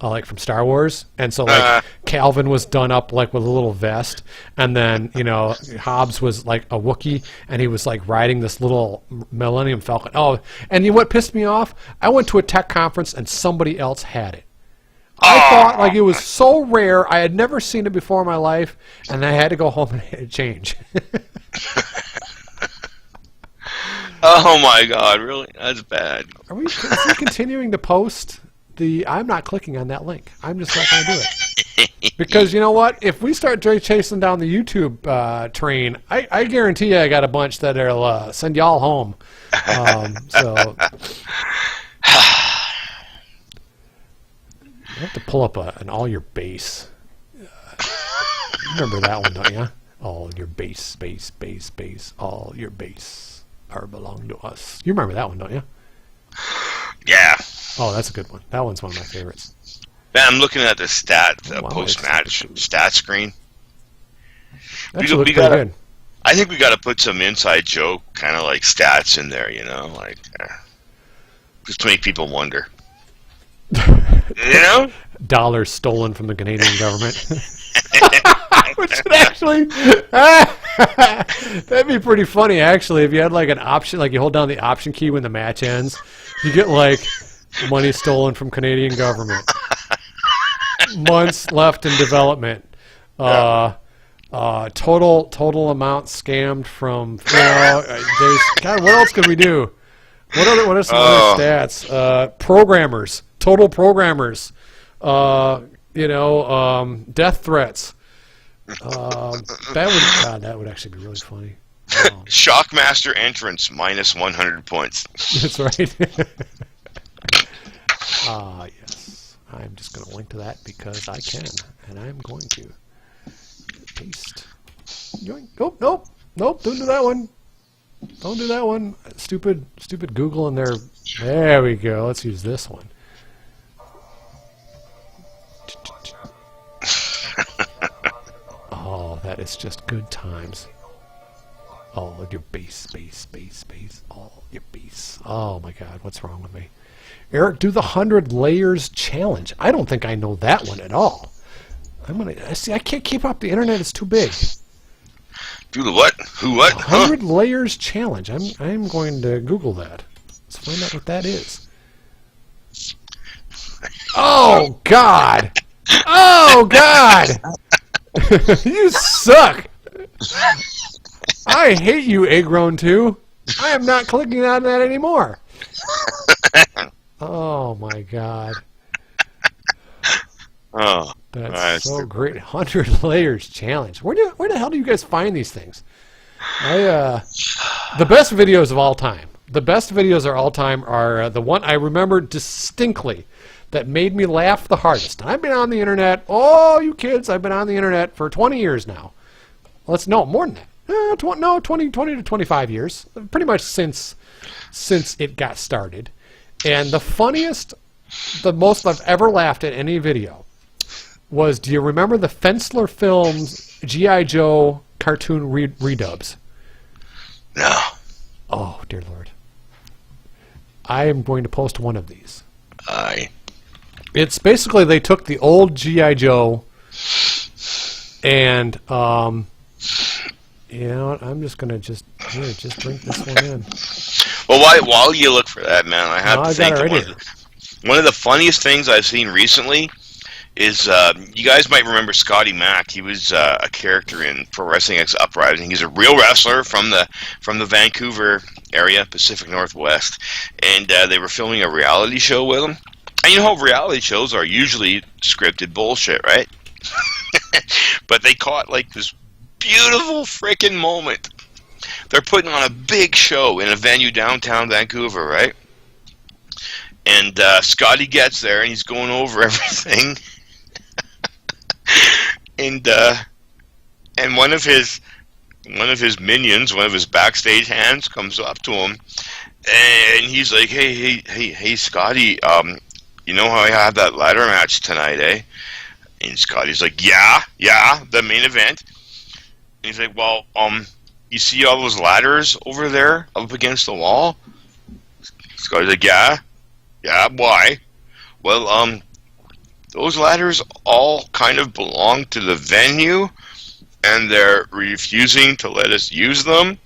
like from Star Wars, and so like Calvin was done up like with a little vest, and then Hobbs was like a Wookiee, and he was like riding this little Millennium Falcon. Oh, and what pissed me off? I went to a tech conference and somebody else had it. I thought like it was so rare. I had never seen it before in my life, and I had to go home and change. Oh my God! Really? That's bad. Is he continuing to post the? I'm not clicking on that link. I'm just not going to do it because you know what? If we start chasing down the YouTube train, I guarantee you I got a bunch that'll send y'all home. So you have to pull up an all your base. You remember that one, don't you? All your base, all your base. Belong to us. You remember that one, don't you? Yeah. Oh, that's a good one. That one's one of my favorites. Man, I'm looking at the post-match stat screen. Actually, looks pretty good. I think we got to put some inside joke kind of like stats in there, just to make people wonder. Dollars stolen from the Canadian government. Which would actually that'd be pretty funny actually if you had like an option, like you hold down the option key when the match ends, you get like money stolen from Canadian government, months left in development, total amount scammed from God, what else could we do? What are some other stats? Total programmers, death threats. That would actually be really funny. Oh. Shockmaster entrance minus 100 points. That's right. Yes. I'm just going to link to that because I can, and I'm going to paste. Nope. Don't do that one. Don't do that one. Stupid Google in there. There we go. Let's use this one. Oh, that is just good times. All your base. All your base. Oh my God, what's wrong with me? Eric, do the 100 layers challenge. I don't think I know that one at all. I can't keep up. The internet is too big. Do the what? Who what? 100 layers challenge. I'm going to Google that. Let's find out what that is. Oh, God. Oh, God. You suck. I hate you, Eggrown 2. I am not clicking on that anymore. Oh, my God. Oh, that's so great. 100 layers challenge. Where the hell do you guys find these things? The best videos of all time. The best videos of all time are the one I remember distinctly that made me laugh the hardest. And I've been on the internet. Oh, you kids! I've been on the internet for 20 years now. No, more than that. 20 to 25 years. Pretty much since it got started. And the funniest, the most I've ever laughed at any video was, do you remember the Fensler Films G.I. Joe cartoon redubs? No. Oh, dear Lord. I am going to post one of these. It's basically they took the old G.I. Joe and, you know what, I'm just going to just drink this one in. Well, while you look for that, man, I have to think one of the funniest things I've seen recently is, you guys might remember Scotty Mack. He was a character in Pro Wrestling X Uprising. He's a real wrestler from the Vancouver area, Pacific Northwest, and they were filming a reality show with him. And you know how reality shows are usually scripted bullshit, right? But they caught like this beautiful freaking moment. They're putting on a big show in a venue downtown Vancouver, right? And Scotty gets there and he's going over everything. And one of his minions, one of his backstage hands, comes up to him, and he's like, "Hey, Scotty, you know how I had that ladder match tonight, eh?" And Scotty's like, "Yeah, the main event." And he's like, "Well, you see all those ladders over there up against the wall?" Scotty's like, "Yeah, why?" "Well, those ladders all kind of belong to the venue, and they're refusing to let us use them.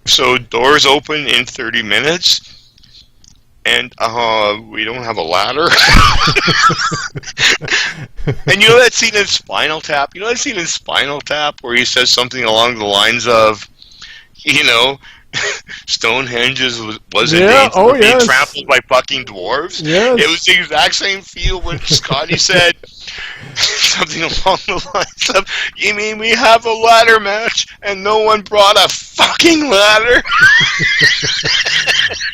So doors open in 30 minutes, and we don't have a ladder." And you know that scene in Spinal Tap? You know that scene in Spinal Tap where he says something along the lines of, you know, Stonehenge was in danger of being trampled by fucking dwarves. Yes. It was the exact same feel when Scotty said something along the lines of, "You mean we have a ladder match and no one brought a fucking ladder?"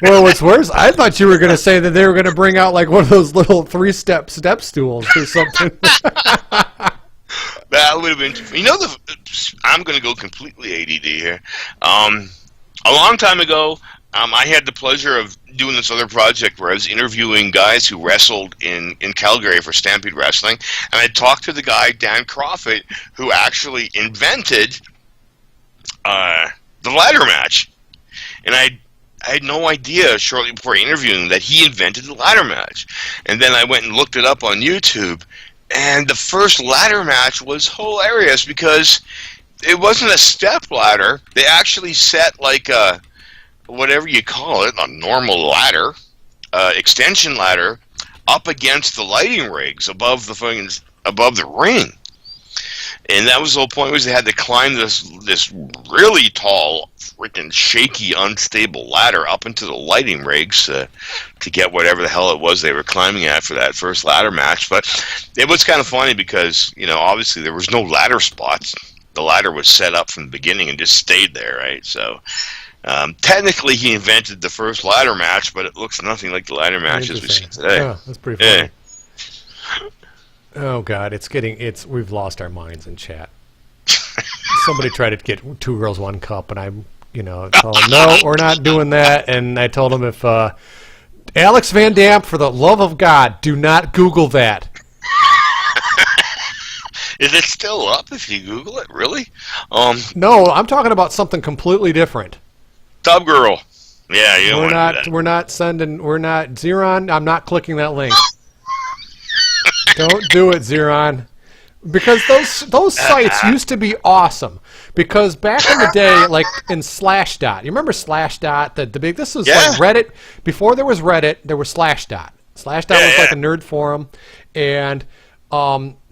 Well, what's worse, I thought you were going to say that they were going to bring out like one of those little 3-step step stools or something. That would have been, you know, I'm going to go completely ADD here. A long time ago, I had the pleasure of doing this other project where I was interviewing guys who wrestled in Calgary for Stampede Wrestling, and I talked to the guy, Dan Crawford, who actually invented the ladder match. And I had no idea shortly before interviewing that he invented the ladder match. And then I went and looked it up on YouTube, and the first ladder match was hilarious because it wasn't a step ladder. They actually set like a, whatever you call it, a normal ladder, extension ladder, up against the lighting rigs above the ring. And that was the whole point, was they had to climb this really tall, freaking shaky, unstable ladder up into the lighting rigs to get whatever the hell it was they were climbing at for that first ladder match. But it was kind of funny because, you know, obviously there was no ladder spots. The ladder was set up from the beginning and just stayed there, right? So technically he invented the first ladder match, but it looks nothing like the ladder matches we see today. Oh, that's pretty funny. Yeah. Oh God, we've lost our minds in chat. Somebody tried to get 2 girls 1 cup, and I, told them, no, we're not doing that. And I told them, if Alex Van Dam, for the love of God, do not Google that. Is it still up if you Google it? Really? No, I'm talking about something completely different. Tub Girl. Yeah, you don't want to do that. We're not Xeron. I'm not clicking that link. Don't do it, Xeron. Because those sites used to be awesome. Because back in the day, like in Slashdot, you remember Slashdot? The big. This was like Reddit. Before there was Reddit, there was Slashdot. Slashdot was like a nerd forum, and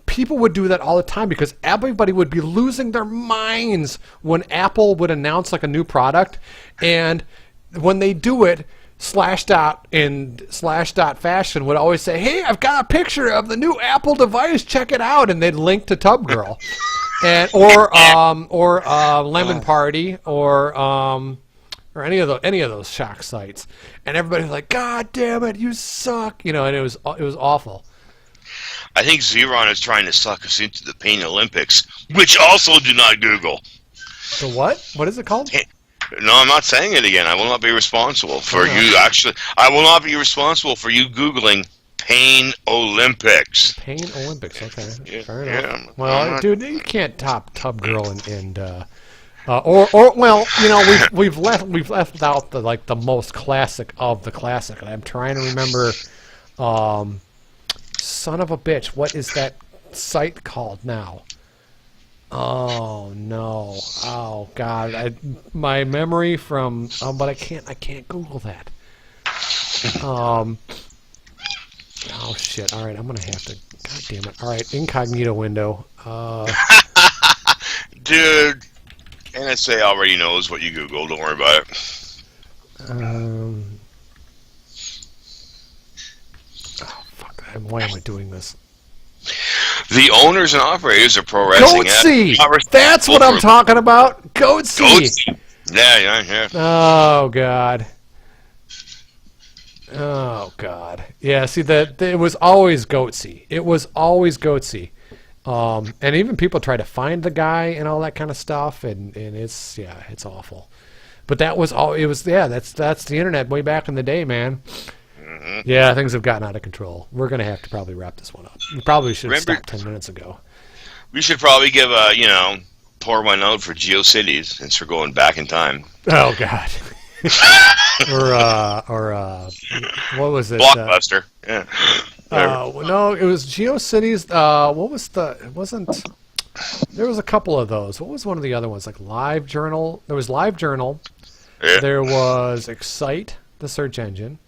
people would do that all the time because everybody would be losing their minds when Apple would announce like a new product, and when they do it, Slashdot in Slashdot fashion would always say, "Hey, I've got a picture of the new Apple device. Check it out," and they'd link to Tub Girl, and or Lemon Party or any of those shock sites, and everybody's like, "God damn it, you suck," and it was awful. I think Xeron is trying to suck us into the Pain Olympics, which also do not Google. The what? What is it called? No, I'm not saying it again. I will not be responsible for you. Actually, I will not be responsible for you Googling Pain Olympics. Pain Olympics. Okay, fair enough. Yeah, well, dude, you can't top Tub Girl and we've left out the most classic of the classic, and I'm trying to remember. Son of a bitch, what is that site called now? Oh no! Oh god! My memory from but I can't Google that. Oh shit! All right, I'm gonna have to. God damn it! All right, incognito window. Dude, NSA already knows what you Google. Don't worry about it. Why am I doing this? The owners and operators of Pro Wrestling. Goatsy! That's what I'm talking about! Goatsy! Yeah. Oh, God. Oh, God. Yeah, see, it was always Goatsy. It was always Goatsy. And even people try to find the guy and all that kind of stuff, and it's awful. But that was all, that's the internet way back in the day, man. Yeah, things have gotten out of control. We're going to have to probably wrap this one up. We probably should have stopped 10 minutes ago. We should probably give pour one out for GeoCities since we're going back in time. Oh, God. or what was it? Blockbuster. Yeah. No, it was GeoCities. What was it wasn't, there was a couple of those. What was one of the other ones? Like LiveJournal. There was LiveJournal. Yeah. There was Excite, the search engine.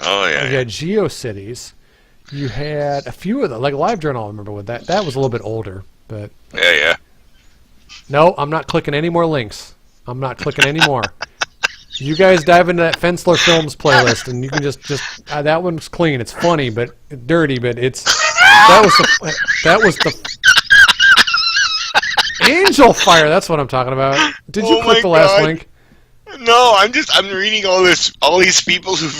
Oh, yeah. You had GeoCities. You had a few of them. Like LiveJournal, I remember with that. That was a little bit older. But yeah. No, I'm not clicking any more links. I'm not clicking any more. You guys dive into that Fensler Films playlist, and you can just that one's clean. It's funny, but dirty, but it's... That was the... Angel Fire, that's what I'm talking about. Did you click the last link? No, I'm reading all these people who've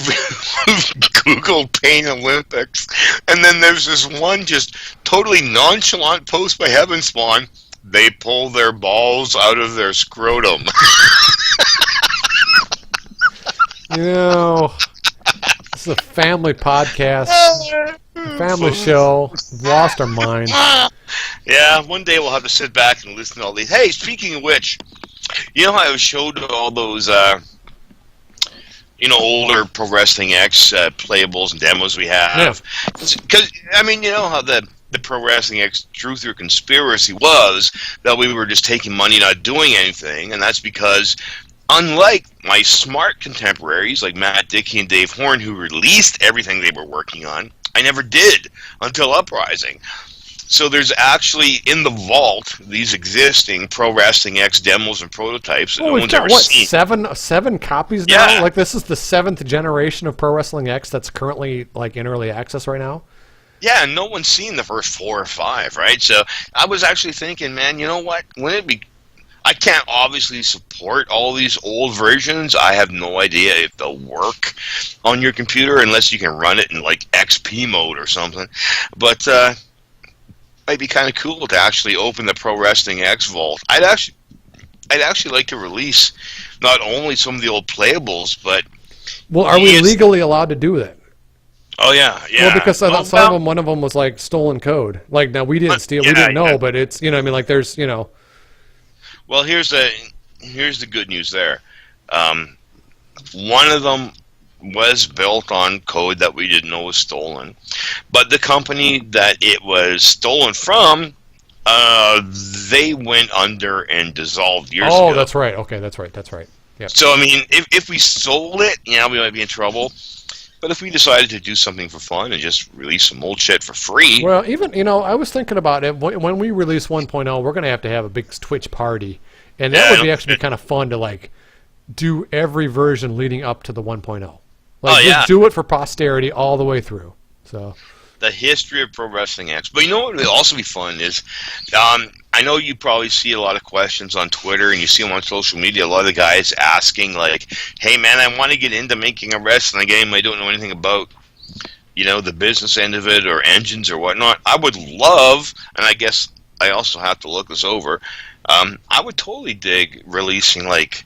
Googled Pain Olympics, and then there's this one just totally nonchalant post by Heaven Spawn. They pull their balls out of their scrotum. This is a family podcast, family show. We've lost our mind. Yeah, one day we'll have to sit back and listen to all these. Hey, speaking of which, you know how I showed all those, older Pro Wrestling X playables and demos we have? Because, you know how the Pro Wrestling X Truth or Conspiracy was that we were just taking money, not doing anything, and that's because, unlike my smart contemporaries like Matt Dickey and Dave Horn, who released everything they were working on, I never did until Uprising. So there's actually in the vault these existing Pro Wrestling X demos and prototypes that no one's ever seen. Seven copies now? Yeah. Like this is the 7th generation of Pro Wrestling X that's currently like in early access right now? Yeah, and no one's seen the first 4 or 5, right? So I was actually thinking, man, you know what? Wouldn't it be... I can't obviously support all these old versions. I have no idea if they'll work on your computer unless you can run it in like XP mode or something. But might be kind of cool to actually open the Pro Wrestling X vault. I'd actually like to release not only some of the old playables, but... Well, are we legally allowed to do that? Oh, yeah. Well, because some of them, one of them was like stolen code. Like, now we didn't steal, we didn't know, but it's, like there's, Well, here's the good news there. One of them was built on code that we didn't know was stolen, but the company that it was stolen from They went under and dissolved years Oh, ago. that's right. Okay, that's right. That's right. Yep. So, I mean, if we sold it, we might be in trouble. But if we decided to do something for fun and just release some old shit for free... Well, even, I was thinking about it. When we release 1.0, we're going to have a big Twitch party. And that would actually be kind of fun to, like, do every version leading up to the 1.0. Like, just do it for posterity all the way through. So... The history of Pro Wrestling X. But you know what would also be fun is, I know you probably see a lot of questions on Twitter and you see them on social media, a lot of the guys asking like, hey man, I want to get into making a wrestling game I don't know anything about, the business end of it or engines or whatnot. I would love, and I guess I also have to look this over, I would totally dig releasing like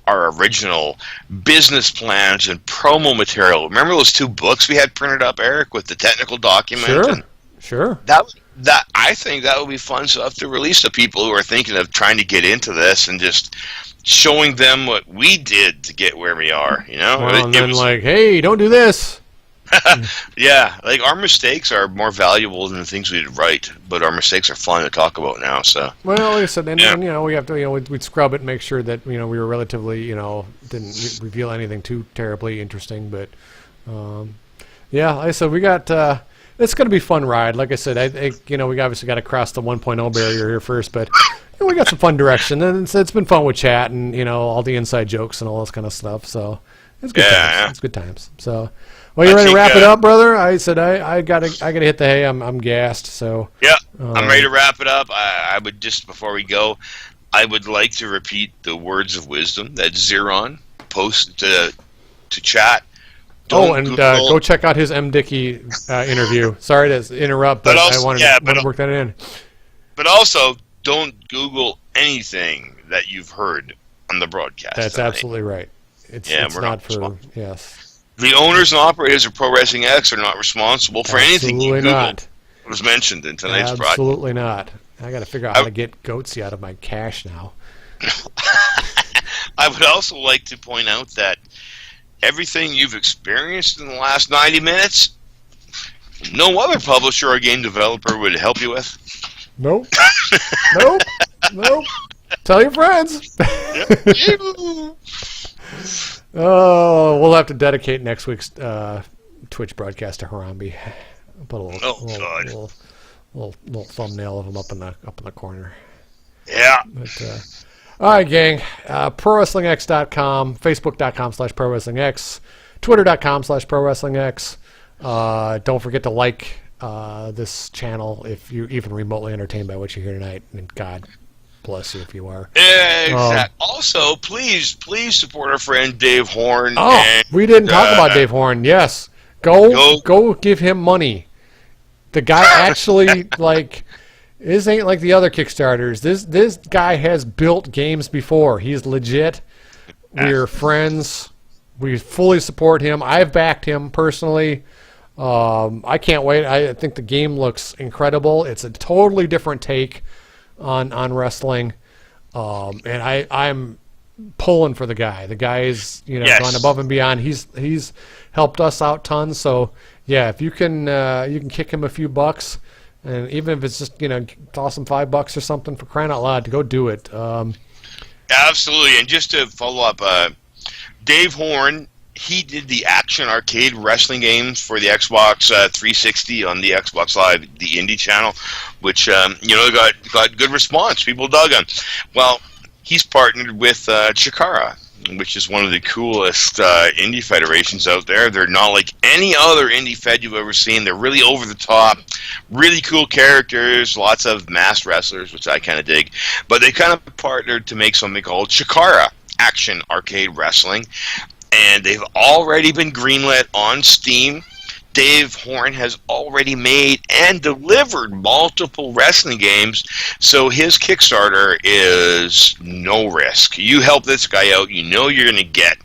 our original business plans and promo material. Remember those 2 books we had printed up, Eric, with the technical document? Sure. That I think that would be fun stuff to release to people who are thinking of trying to get into this and just showing them what we did to get where we are. Well, and then like, hey, don't do this. Yeah, like our mistakes are more valuable than the things we did right, but our mistakes are fun to talk about now. So well, like I said, and we have to we'd scrub it and make sure that we were relatively didn't reveal anything too terribly interesting. But like I said, we got it's going to be a fun ride. Like I said, I we obviously got to cross the 1.0 barrier here first, but we got some fun direction, and it's been fun with chat and all the inside jokes and all this kind of stuff. So it's good times. It's good times. So. Well, you ready to wrap it up, brother? I said I gotta hit the hay. I'm gassed. So yeah, I'm ready to wrap it up. I would just before we go, I would like to repeat the words of wisdom that Zeron posted to chat. Go check out his M. Dickey interview. Sorry to interrupt, but I wanted to work that in. But also, don't Google anything that you've heard on the broadcast. That's absolutely right. It's not for yes. The owners and operators of Pro Wrestling X are not responsible for anything you Google. That was mentioned in tonight's broadcast. Absolutely not. I got to figure out how to get Goatsy out of my cash now. I would also like to point out that everything you've experienced in the last 90 minutes, no other publisher or game developer would help you with. Nope. Nope. Tell your friends. Oh, we'll have to dedicate next week's Twitch broadcast to Harambe. Put a little thumbnail of him up in the corner. Yeah. But, all right, gang. ProWrestlingX.com, Facebook.com/ProWrestlingX, Twitter.com/ProWrestlingX. Don't forget to like this channel if you're even remotely entertained by what you hear tonight. And God bless you if you are. Exactly. Also, please support our friend Dave Horn. We didn't talk about Dave Horn. Yes, go give him money. The guy actually this ain't like the other Kickstarters. This guy has built games before. He's legit. We're friends. We fully support him. I've backed him personally. I can't wait. I think the game looks incredible. It's a totally different take on wrestling, and I'm pulling for the guy. The guy's gone above and beyond. He's helped us out tons. So yeah, if you can kick him a few bucks, and even if it's just toss him $5 or something, for crying out loud, to go do it. Absolutely. And just to follow up, Dave Horn, he did the action arcade wrestling games for the Xbox 360 on the Xbox Live, the indie channel, which got good response. People dug him. Well, he's partnered with Chikara, which is one of the coolest indie federations out there. They're not like any other indie fed you've ever seen. They're really over the top, really cool characters, lots of masked wrestlers, which I kind of dig. But they kind of partnered to make something called Chikara Action Arcade Wrestling. And they've already been greenlit on Steam. Dave Horn has already made and delivered multiple wrestling games, so his Kickstarter is no risk. You help this guy out, you're going to get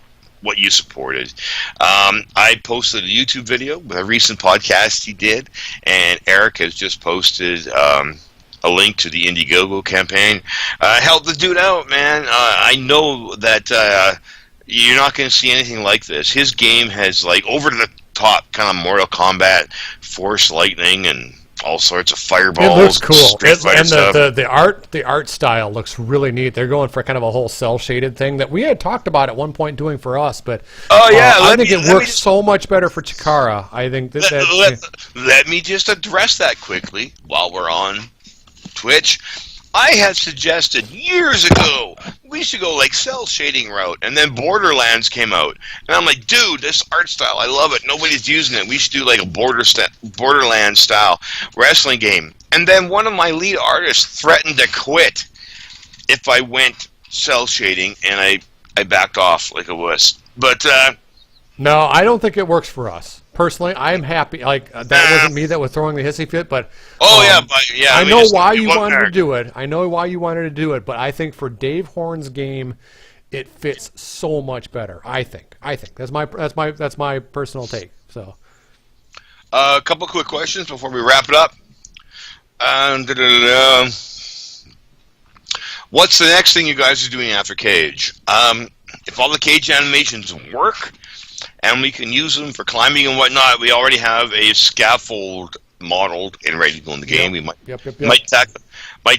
what you supported. I posted a YouTube video with a recent podcast he did, and Eric has just posted a link to the Indiegogo campaign. Help the dude out, man. I know that you're not going to see anything like this. His game has over the top kind of Mortal Kombat, Force Lightning, and all sorts of It fireballs, looks cool. Street Fighter And stuff. the art style looks really neat. They're going for kind of a whole cell shaded thing that we had talked about at one point doing for us, but Oh yeah, I think it works so much better for Chikara. I think let me just address that quickly while we're on Twitch. I had suggested years ago we should go like cell shading route, and then Borderlands came out, and I'm like, dude, this art style, I love it. Nobody's using it. We should do like a Borderlands style wrestling game. And then one of my lead artists threatened to quit if I went cell shading, and I backed off like a wuss. But no, I don't think it works for us. Personally, I'm happy. Like that wasn't me that was throwing the hissy fit, but I know why you wanted to do it. I know why you wanted to do it, but I think for Dave Horn's game, it fits so much better. I think that's my personal take. So, a couple quick questions before we wrap it up. What's the next thing you guys are doing after Cage? If all the Cage animations work, and we can use them for climbing and whatnot, we already have a scaffold modeled and ready to go in the game. We might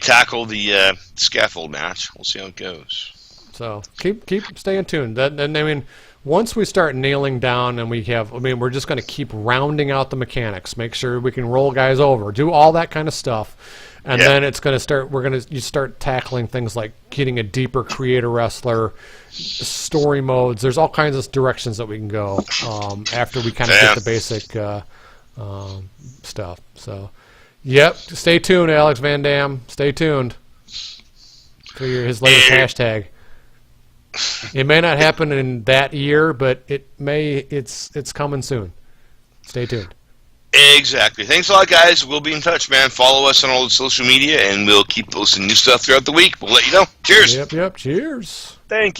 tackle the scaffold match. We'll see how it goes. So keep staying tuned. I mean, once we start nailing down and we're just going to keep rounding out the mechanics, make sure we can roll guys over, do all that kind of stuff. And then it's going to start. You start tackling things like getting a deeper creator wrestler, story modes. There's all kinds of directions that we can go after we kind of get the basic stuff. So, yep. Stay tuned, Alex Van Dam. Stay tuned for his latest hashtag. It may not happen in that year, but it may. It's coming soon. Stay tuned. Exactly. Thanks a lot, guys. We'll be in touch, man. Follow us on all the social media, and we'll keep posting new stuff throughout the week. We'll let you know. Cheers. Yep. Cheers. Thank you.